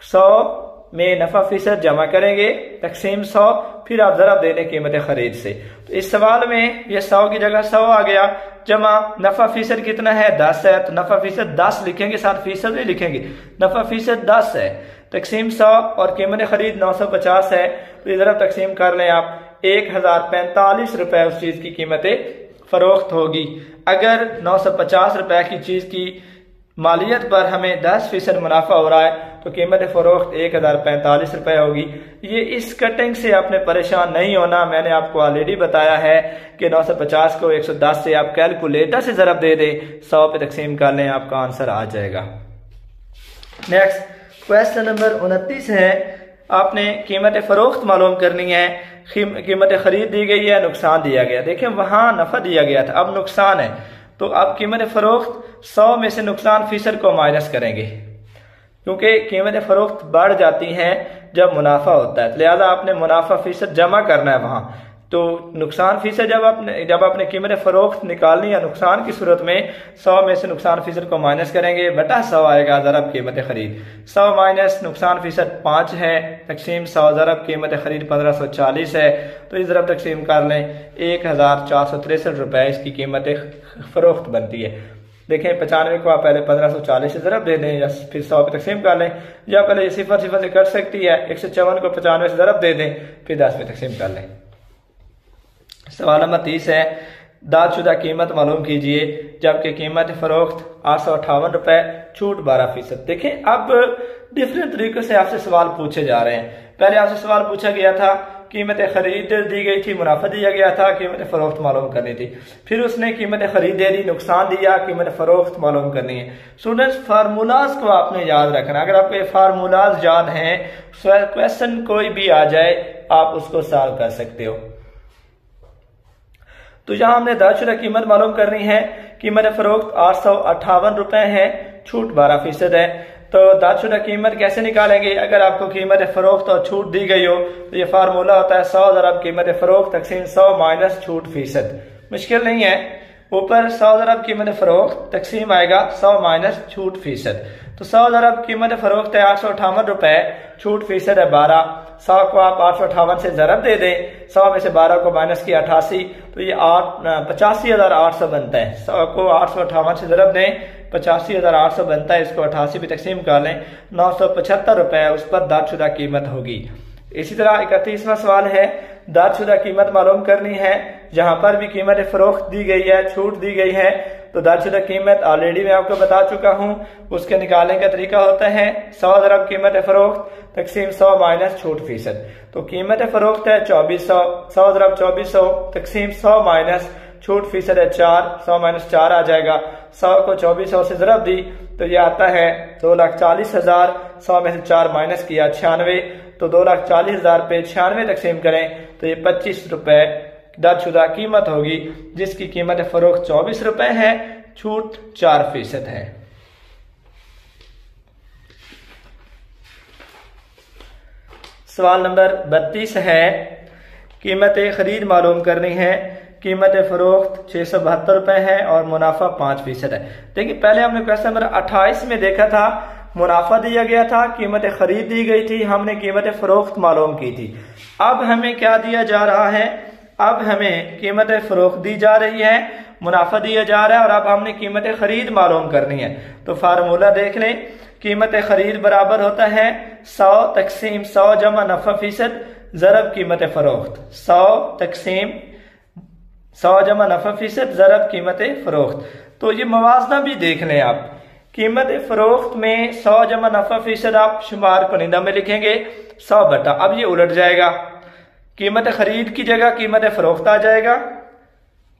100 में नफा फीसद जमा करेंगे तकसीम 100, फिर आप ज़रब दे दें कीमत खरीद से। तो इस सवाल में ये 100 की जगह 100 आ गया, जमा नफा फीसद कितना है 10 है, तो नफा फीसद 10 लिखेंगे, साथ फीसद नहीं लिखेंगे, नफा फीसद 10 है, तकसीम 100 और कीमत खरीद 950 है। तो ये ज़रा तकसीम कर लें आप, 1045 रुपए उस चीज की कीमत फरोख्त होगी। अगर 950 रुपए की चीज की मालियत पर हमें 10% मुनाफा हो रहा है तो कीमत फरोख्त 1045 रुपए होगी। ये इस कटिंग से आपने परेशान नहीं होना। मैंने आपको ऑलरेडी बताया है कि 950 को 110 से आप कैलकुलेटर से ज़रब दे दें, 100 पे तकसीम कर लें, आपका आंसर आ जाएगा। नेक्स्ट क्वेश्चन नंबर 29 है, आपने कीमत फरोख्त मालूम करनी है। कीमत खरीद दी गई है, नुकसान दिया गया। देखिए वहां नफा दिया गया था, अब नुकसान है, तो अब कीमत फरोख्त 100 में से नुकसान फीसद को माइनस करेंगे। क्योंकि कीमत फरोख्त बढ़ जाती हैं जब मुनाफा होता है, लिहाजा आपने मुनाफा फीसद जमा करना है वहाँ। तो नुकसान फीसद जब आपने कीमत फरोख्त निकालनी है नुकसान की सूरत में 100 में से नुकसान फीसद को माइनस करेंगे, बटा 100 आएगा ज़रब कीमत खरीद। 100 माइनस नुकसान फीसद 5 है, तकसीम 100 ज़रब कीमत खरीद 1540 है। तो इस ज़रब तकसीम कर लें, 1463 रुपये इसकी कीमत फरोख्त बनती है। देखें 95 को आप पहले 1540 से ज़रब दे दें या फिर 100 पे तकसीम कर लें, या पहले सिफर से कट सकती है, 154 को 95 से ज़रब दे दें फिर 10 पे तकसीम कर लें। सवाल नंबर 30 है, दादशुदा कीमत मालूम कीजिए जबकि कीमत फरोख्त 858 रुपए, छूट 12%। देखें अब डिफरेंट तरीकों से आपसे सवाल पूछे जा रहे हैं। पहले आपसे सवाल पूछा गया था कीमत खरीद दी गई थी, मुनाफा दिया गया था, कीमत फरोख्त मालूम करनी थी। फिर उसने कीमत खरीद दे दी, नुकसान दिया, कीमत फरोख्त मालूम करनी है। स्टूडेंट्स फार्मूलाज को आपने याद रखना। अगर आपको ये फार्मूलाज याद हैं, क्वेश्चन कोई भी आ जाए आप उसको सॉल्व कर सकते हो। तो यहां हमने दादशुदा कीमत मालूम करनी है, कीमत फरोख्त 858 रुपए है, छूट 12% है। तो दादशुदा कीमत कैसे निकालेंगे? अगर आपको कीमत फरोख्त और छूट दी गई हो तो ये फार्मूला होता है 100 ज़रब कीमत फरोख्त तकसीम 100 माइनस छूट फीसद। मुश्किल नहीं है, ऊपर 100 ज़रब कीमत फरोख्त तकसीम आएगा 100 माइनस छूट फीसद। तो 100 ज़रब कीमत फरोख्त है 858 रुपए, छूट फीसद है 12। 100 को आप 858 से ज़रब दे दें, 100 में से 12 को माइनस किया 88, तो ये 85,800 बनता है। 100 को 858 से ज़रब दें, 85,800 बनता है। इसको 88 पे तकसीम कर लें, 975 रुपए उस पर दादशुदा कीमत होगी। इसी तरह 31वां सवाल है, दादशुदा कीमत मालूम करनी है। जहां पर भी कीमत फरोख्त दी गई है, छूट दी गई है, तो दादशुदा कीमत ऑलरेडी मैं आपको बता चुका हूं, उसके निकालने का तरीका होता है 100 ज़रब कीमत फरोख्त तकसीम 100 माइनस छूट फीसद। तो कीमत फरोख्त है 2400, 100 ज़रब 2400 तकसीम 100 माइनस छूट फीसद है 4, 100 माइनस 4 आ जाएगा। 100 को 2400 से ज़रब दी तो ये आता है 2,40,000, 100 में से 4 माइनस किया 96, तो 2,40,000 पे 96 तकसीम करें तो ये 25 रुपए दादशुदा कीमत होगी, जिसकी कीमत फरोख्त 24 रुपए है, छूट 4% है। सवाल नंबर 32 है, कीमत खरीद मालूम करनी है। कीमत फरोख्त 672 रुपए है और मुनाफा 5% है। देखिए पहले हमने क्वेश्चन नंबर 28 में देखा था, मुनाफा दिया गया था, कीमत खरीद दी गई थी, हमने कीमत फरोख्त मालूम की थी। अब हमें क्या दिया जा रहा है? अब हमें कीमत फरोख्त दी जा रही है, मुनाफा दिया जा रहा है, और अब हमने कीमत खरीद मालूम करनी है। तो फार्मूला देख लें, कीमत खरीद बराबर होता है 100 तकसीम 100 जमा नफा फीसद ज़रब कीमत फरोख्त। 100 तकसीम 100 जमा नफा फीसद ज़रब कीमत फरोख्त। तो ये मवाजना भी देख लें आप, कीमत फरोख्त में 100 जमा नफा फीसद आप शुमार कुनिंदा में लिखेंगे 100 बटा, अब ये उलट जाएगा, कीमत खरीद की जगह कीमत फरोख्त आ जाएगा,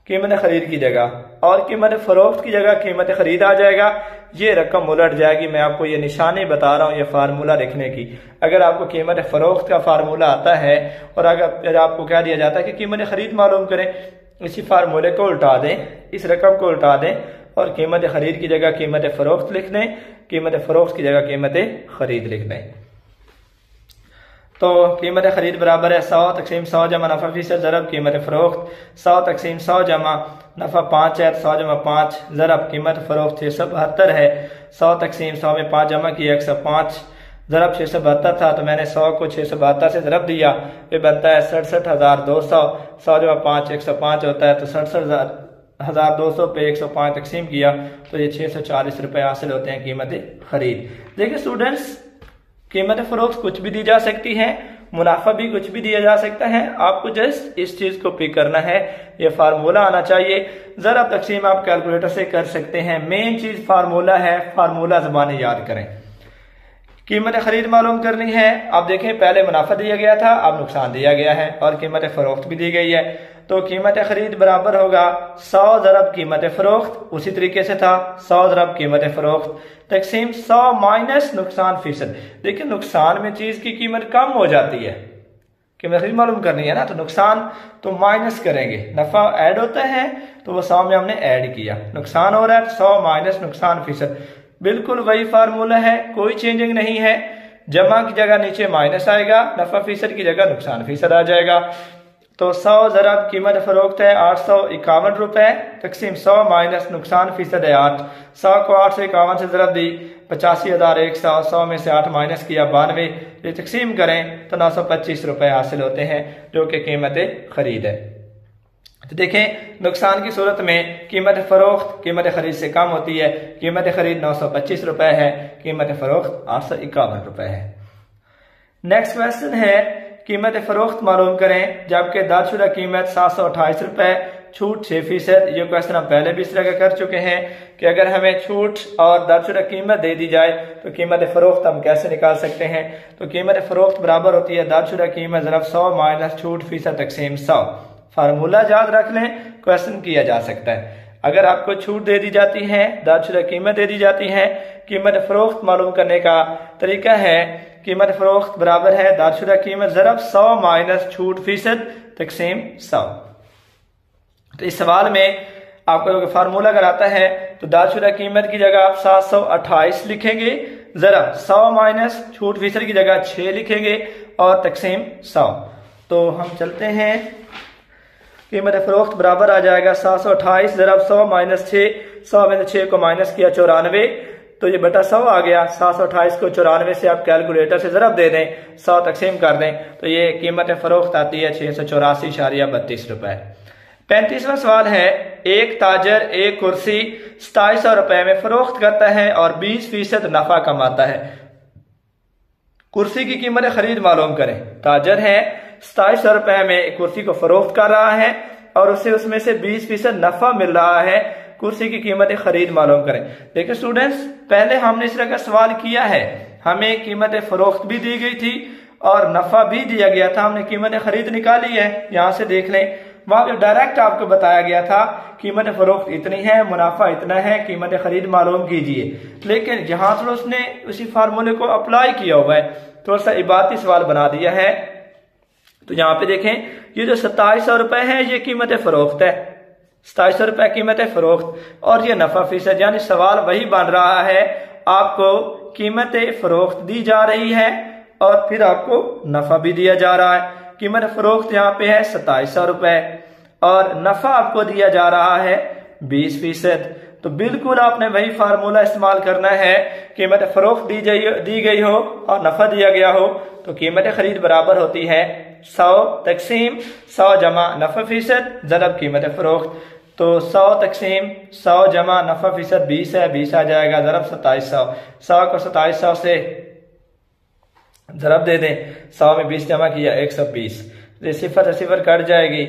कीमत खरीद की जगह, और कीमत फरोख्त की जगह कीमत खरीद आ जाएगा। ये रकम उलट जाएगी। मैं आपको ये निशानी बता रहा हूँ ये फार्मूला लिखने की। अगर आपको कीमत फरोख्त का फार्मूला आता है और अगर आपको क्या दिया जाता है कि कीमत खरीद मालूम करें, इसी फार्मूले को उल्टा दें, इस रकम को उल्टा दें और कीमत खरीद की जगह कीमत फरोख्त लिख दें, कीमत फरोख्त की जगह कीमत खरीद लिख दें। तो कीमत खरीद बराबर है 100 तकसीम 100 जमा नफा फीसद ज़रब कीमत फरोख्त। 100 तकसीम 100 जमा नफा 5 है, 100 जमा 5 ज़रब कीमत फरोख्त 672 है। 100 तकसीम 100 में 5 जमा किया 105 ज़रब 672 था, तो मैंने 100 को 672 से ज़रब दिया, ये बनता है 67,200। 100 जमा 5 105 होता है, तो 67,200 पे 105 तकसीम किया तो ये 640 रुपए हासिल होते हैं कीमत खरीद। देखिए स्टूडेंट्स, कीमत फरोख्त कुछ भी दी जा सकती है, मुनाफा भी कुछ भी दिया जा सकता है, आपको जस्ट इस चीज को पिक करना है, ये फार्मूला आना चाहिए। ज़रब तकसीम आप कैलकुलेटर से कर सकते हैं, मेन चीज फार्मूला है, फार्मूला ज़बानी याद करें। कीमत खरीद मालूम करनी है, आप देखें पहले मुनाफा दिया गया था, अब नुकसान दिया गया है और कीमत फरोख्त भी दी गई है। तो कीमत खरीद बराबर होगा 100 ज़रब कीमत फरोख्त, उसी तरीके से था 100 ज़रब कीमत फरोख्त तकसीम 100 माइनस नुकसान फीसद। देखिए नुकसान में चीज की कीमत कम हो जाती है, कीमत खरीद मालूम करनी है ना, तो नुकसान तो माइनस करेंगे, नफा ऐड होता है तो वो 100 में हमने ऐड किया, नुकसान हो रहा है 100 माइनस नुकसान फीसद। बिल्कुल वही फार्मूला है, कोई चेंजिंग नहीं है। जमा की जगह नीचे माइनस आएगा, नफा फीसद की जगह नुकसान फीसद आ जाएगा। तो 100 ज़रब कीमत फरोख्त है 851 रुपए, तकसीम 100 माइनस नुकसान फीसद है 8। 100 को 851 से ज़रब दी 85,100, 100 में से 8 माइनस किया 92, ये तकसीम करें तो 925 रुपए हासिल होते हैं, जो कि कीमत खरीद है। तो देखें, नुकसान की सूरत में कीमत फरोख्त कीमत खरीद से कम होती है। कीमत खरीद 925 रुपए है, कीमत फरोख्त 851 रुपए है। नेक्स्ट क्वेश्चन है, कीमत फरोख्त मालूम करें जबकि दर्जशुदा कीमत 728 रुपए, छूट 6%। ये क्वेश्चन हम पहले भी इस तरह कर चुके हैं कि अगर हमें छूट और दर्जशुदा कीमत दे दी जाए तो कीमत फरोख्त हम कैसे निकाल सकते हैं। तो कीमत फरोख्त बराबर होती है दर्जशुदा कीमत ज़रब 100 माइनस छूट फीसद तकसीम 100। फार्मूला याद रख लें, क्वेश्चन किया जा सकता है। अगर आपको छूट दे दी जाती है, दर्जशुदा कीमत दे दी जाती है, कीमत फरोख्त मालूम करने का तरीका है कीमत फरोख्त बराबर है दर्जशुदा कीमत ज़रब 100 माइनस छूट फीसद तकसीम 100। तो इस सवाल में आपको फार्मूला अगर आता है तो दर्जशुदा कीमत की जगह आप 728 लिखेंगे, ज़रब 100 माइनस छूट फीसद की जगह 6 लिखेंगे और तकसीम 100। तो हम चलते हैं, कीमत फरोख्त बराबर आ जाएगा 728 ज़रब 100 माइनस 6, 100 में से 6 को माइनस किया 94, तो ये बटा 100 आ गया। 728 को 94 से आप कैलकुलेटर से ज़रब दे दें, 100 तकसीम कर दें, तो ये कीमत फरोख्त आती है 684.32 रुपए। 35वां सवाल है, एक ताजर एक कुर्सी 2700 रुपए में फरोख्त करता है और 20% नफा कमाता है। कुर्सी की कीमत खरीद मालूम करें। ताजर है 2700 रुपए में कुर्सी को फरोख्त कर रहा है और उसे उसमें से 20% नफा मिल रहा है। कुर्सी की कीमत खरीद मालूम करें। देखिए स्टूडेंट्स, पहले हमने इस तरह का सवाल किया है, हमें कीमत फरोख्त भी दी गई थी और नफा भी दिया गया था, हमने कीमत खरीद निकाली है। यहां से देख लें, वहां पे डायरेक्ट आपको बताया गया था कीमत फरोख्त इतनी है, मुनाफा इतना है, कीमत खरीद मालूम कीजिए। लेकिन जहां थोड़ा उसने उसी फार्मूले को अप्लाई किया हुआ है, थोड़ा सा इबाती सवाल बना दिया है। तो यहाँ पे देखें, ये जो 2700 रुपए है ये कीमत फरोख्त है, 2700 रुपए कीमत फरोख्त और ये नफा फीसद, यानी सवाल वही बन रहा है, आपको कीमत फरोख्त दी जा रही है और फिर आपको नफा भी दिया जा रहा है। कीमत फरोख्त यहाँ पे है 2700 रुपए और नफा आपको दिया जा रहा है 20%। तो बिल्कुल आपने वही फार्मूला इस्तेमाल करना है, कीमत फरोख्त दी गई हो और नफा दिया गया हो तो कीमत खरीद बराबर होती है 100 तकसीम 100 जमा नफा फीसद ज़रब कीमत फरोख्त। तो 100 तकसीम 100 जमा नफा फीसद 20 है, 20 आ जाएगा ज़रब 2700। 100 को 2700 से ज़रब दे दें, 100 में 20 जमा किया 120, सिफर से सिफर कट जाएगी।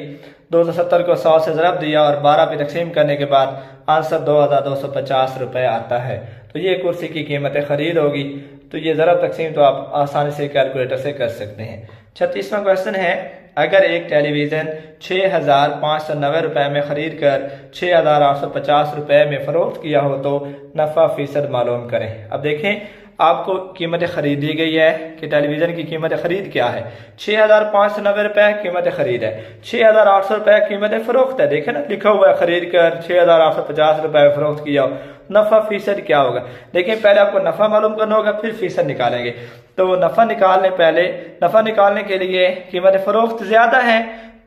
270 को 100 से ज़रब दिया और 12 पे तकसीम करने के बाद आंसर 2250 रुपए आता है। तो ये कुर्सी की कीमत खरीद होगी। तो ये ज़रब तकसीम तो आप आसानी से कैलकुलेटर से कर सकते हैं। 36वां क्वेश्चन है, अगर एक टेलीविज़न 6,590 रुपए में खरीद कर 6,850 रुपए में फरोख्त किया हो तो नफा फीसद मालूम करें। अब देखें, आपको कीमत खरीद दी गई है कि टेलीविजन की कीमत खरीद क्या है, 6,590 रुपए कीमत खरीद है, 6,800 रुपए कीमत फरोख्त है। देखे ना, लिखा हुआ है खरीद कर 6,850 रुपए फरोख्त किया, नफा फीसद क्या होगा। देखिए, पहले आपको नफा मालूम करना होगा, फिर फीसद निकालेंगे। तो नफा निकालने के लिए कीमत फरोख्त ज्यादा है,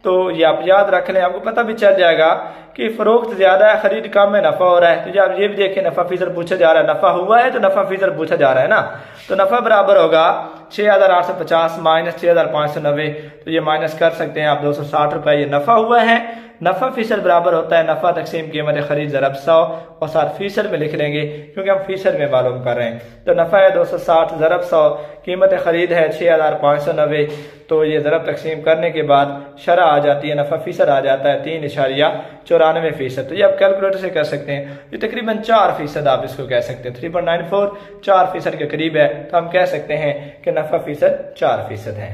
तो ये आप याद रख लें, आपको पता भी चल जाएगा कि फरोख्त ज्यादा है, खरीद कम में नफा हो रहा है। तो जब आप ये भी देखें, नफा फीसद पूछा जा रहा है, नफा हुआ है तो नफा फीसद पूछा जा रहा है ना। तो नफा बराबर होगा 6,850 माइनस 6,590, तो ये माइनस कर सकते हैं आप 260 रुपए, ये नफा हुआ है। नफा फीसद बराबर होता है नफा तकसीम कीमत खरीद ज़रब 100 और साथ फीसद में लिख लेंगे क्योंकि हम फीसद में मालूम कर रहे हैं। तो नफा है 260 ज़रब 100, कीमत खरीद है 6,590। तो ये ज़रब तकसीम करने के बाद शरह आ जाती है, नफा फीसद आ जाता है 3.94%। तो ये आप कैलकुलेटर से कर सकते हैं, ये तकरीबन 4% आप इसको कह सकते हैं, 3.94 4% के करीब है। तो हम कह सकते हैं कि नफा फीसद 4% है।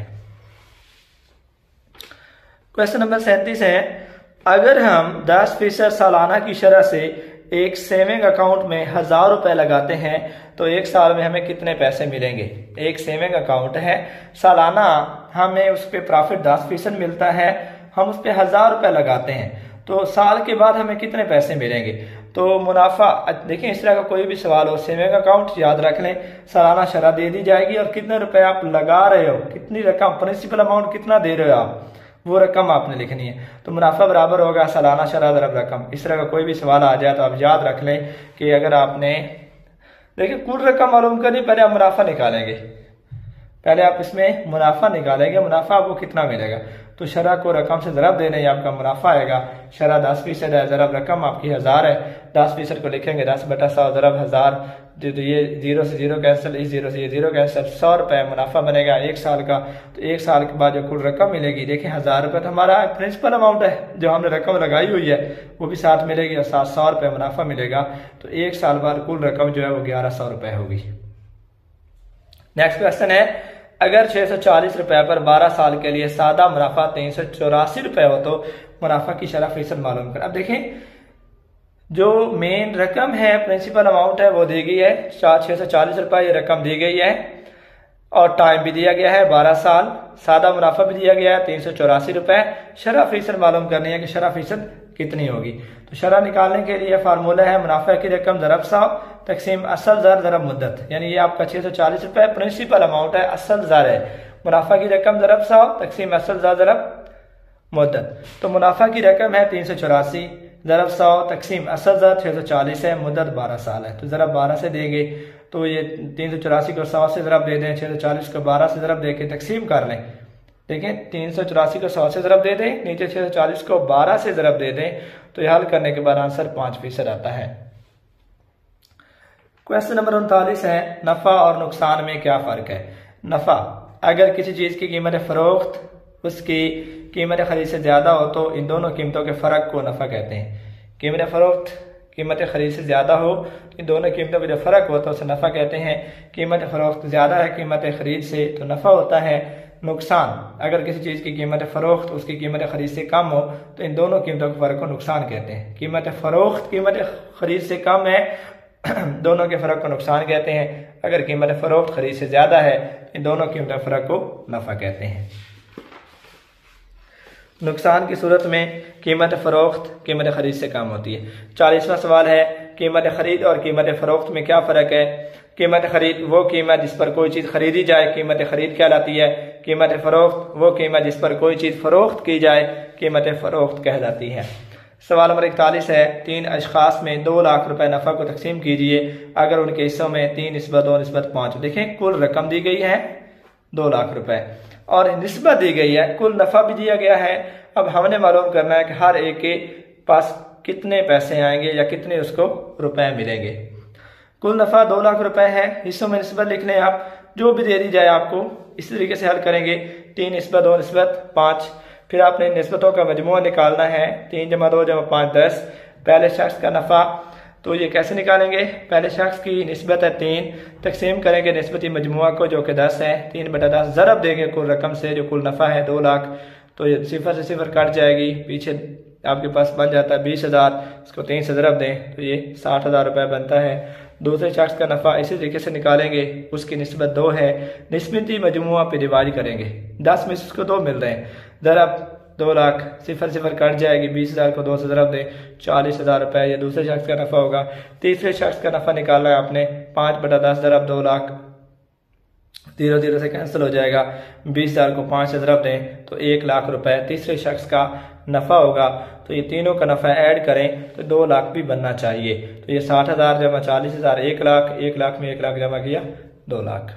क्वेश्चन नंबर 37 है, अगर हम 10% सालाना की शरह से एक सेविंग अकाउंट में 1,000 रुपए लगाते हैं तो एक साल में हमें कितने पैसे मिलेंगे। एक सेविंग अकाउंट है, सालाना हमें उस पर प्रॉफिट 10% मिलता है, हम उस पर 1,000 रुपए लगाते हैं तो साल के बाद हमें कितने पैसे मिलेंगे। तो मुनाफा देखिए, इस तरह का कोई भी सवाल हो, सेविंग अकाउंट याद रख लें, सालाना शरह दे दी जाएगी और कितने रुपए आप लगा रहे हो, कितनी रकम, प्रिंसिपल अमाउंट कितना दे रहे हो आप, वो रकम आपने लिखनी है। तो मुनाफा बराबर होगा सालाना शरह ज़रब रकम। इस तरह का कोई भी सवाल आ जाए तो आप याद रख लें कि अगर आपने देखिए कुल रकम मालूम करनी, पहले आप मुनाफा निकालेंगे, पहले आप इसमें मुनाफा निकालेंगे, मुनाफा आपको कितना मिलेगा। तो शरह को रकम से ज़रब देने ही आपका मुनाफा आएगा। शरह 10% है, ज़रब रकम आपकी 1000 है, 10% को लिखेंगे 10/100 ज़रब 1000, तो ये 0 से 0 कैंसिल, इस 0 से ये 0 कैंसिल, 100 रुपये मुनाफा बनेगा 1 साल का। तो 1 साल के बाद जो कुल रकम मिलेगी, देखिए 1000 रुपये तो हमारा प्रिंसिपल अमाउंट है, जो हमने रकम लगाई हुई है वो भी साथ मिलेगी और साथ 100 रुपये मुनाफा मिलेगा। तो 1 साल बाद कुल रकम जो है वो 1100 रुपये होगी। नेक्स्ट क्वेश्चन है, अगर 640 रुपये पर 12 साल के लिए सादा मुनाफा 384 रुपये हो तो मुनाफा की शरह फीसद मालूम कर। अब देखें, जो मेन रकम है, प्रिंसिपल अमाउंट है, वो दी गई है 640 रुपये, ये रकम दी गई है और टाइम भी दिया गया है 12 साल, सादा मुनाफा भी दिया गया है 384 रुपये। शरह फीसद मालूम करनी है कि शरह फीसद कितनी होगी। तो शरह निकालने के लिए फार्मूला है मुनाफा की रकम ज़रब 100 तकसीम असल ज़र ज़रब मुद्दत, यानी ये आपका 640 रुपये प्रिंसिपल अमाउंट है, असल ज़र है, मुनाफा की रकम ज़रब 100 तकसीम असल ज़र ज़रब मुद्दत। तो मुनाफा की रकम है 384 ज़रब 100 तकसीम असल ज़र 640 है, मुद्दत 12 साल है। तो ज़रब 12 से देंगे, तो ये 384 को 100 से ज़रब दे दें, 640 को 12 से ज़रब दे के तकसीम कर लें। देखें, 384 को 100 से ज़रब दे दें, नीचे 640 को 12 से ज़रब दे दें, तो यह हल करने के बाद आंसर 5% आता है। क्वेश्चन नंबर 39 है, नफ़ा और नुकसान में क्या फ़र्क है। नफ़ा, अगर किसी चीज़ की कीमत फ़रोख्त उसकी कीमत खरीद से ज़्यादा हो तो इन दोनों कीमतों के फ़र्क को नफ़ा कहते हैं। कीमत फ़रोख्त कीमत खरीद से ज़्यादा हो, इन दोनों कीमतों का जो फ़र्क होता है उसे नफ़ा कहते हैं। कीमत फ़रोख्त ज़्यादा है कीमत खरीद से तो नफ़ा होता है। नुकसान, अगर किसी चीज़ की कीमत फ़रोख्त उसकी कीमत खरीद से कम हो तो इन दोनों कीमतों के फ़र्क को नुकसान कहते हैं। कीमत फ़रोख्त कीमत खरीद से कम है, दोनों के फ़र्क को नुकसान कहते हैं। अगर कीमत फ़रोख्त खरीद से ज़्यादा है, इन दोनों कीमतों के फ़र्क को नफ़ा कहते हैं। नुकसान की सूरत में कीमत फ़रोख्त कीमत खरीद से कम होती है। 40वां सवाल है, कीमत खरीद और कीमत फ़रोख्त में क्या फ़र्क है। कीमत खरीद वो कीमत जिस पर कोई चीज़ खरीदी जाए, कीमत खरीद कहलाती है। कीमत फ़रोख्त वो कीमत जिस पर कोई चीज़ फ़रोख्त की जाए, कीमत फ़रोख्त कहलाती है। सवाल नंबर 41 है, 3 अशखास में 2 लाख रुपए नफ़ा को तकसीम कीजिए, अगर उनके हिस्सों में 3:2:5। देखें, कुल रकम दी गई है 2 लाख रुपए और निस्बत दी गई है, कुल नफ़ा भी दिया गया है। अब हमने मालूम करना है कि हर एक के पास कितने पैसे आएंगे या कितने उसको रुपए मिलेंगे। कुल नफ़ा 2 लाख रुपए है, हिस्सों में निस्बत लिख लें आप, जो भी दे दी जाए आपको इस तरीके से हल करेंगे, 3:2:5। फिर आपने निस्बतों का मजमूआ निकालना है, 3 + 2 = 5 10। पहले शख्स का नफ़ा, तो ये कैसे निकालेंगे, पहले शख्स की निस्बत है 3, तकसीम करेंगे निस्बती मजमुआ को जो कि 10 है, 3/10 ज़रब देंगे कुल रकम से जो कुल नफ़ा है 2 लाख, तो ये 0 से 0 कट जाएगी, पीछे आपके पास बन जाता है 20,000, इसको 3 से ज़रब दें तो ये 60,000 रुपये बनता है। दूसरे शख्स का नफ़ा इसी तरीके से निकालेंगे, उसकी निस्बत 2 है, निस्बती मजमुआ पे डिवाइड करेंगे, 10 में से उसको 2 मिल रहे हैं, ज़रब 2 लाख, 0 से 0 कट जाएगी, 20,000 को 2 से ज़रब दें 40,000 रुपये, ये दूसरे शख्स का नफ़ा होगा। तीसरे शख्स का नफ़ा निकालना है आपने, 5/10 ज़रब 2 लाख, 0 से कैंसिल हो जाएगा, 20,000 को 5 से ज़रब दें तो 1 लाख रुपए तीसरे शख्स का नफ़ा होगा। तो ये तीनों का नफ़ा ऐड करें तो 2 लाख भी बनना चाहिए। तो ये 60,000 जमा 40,000 1 लाख, 1 लाख में 1 लाख जमा किया 2 लाख।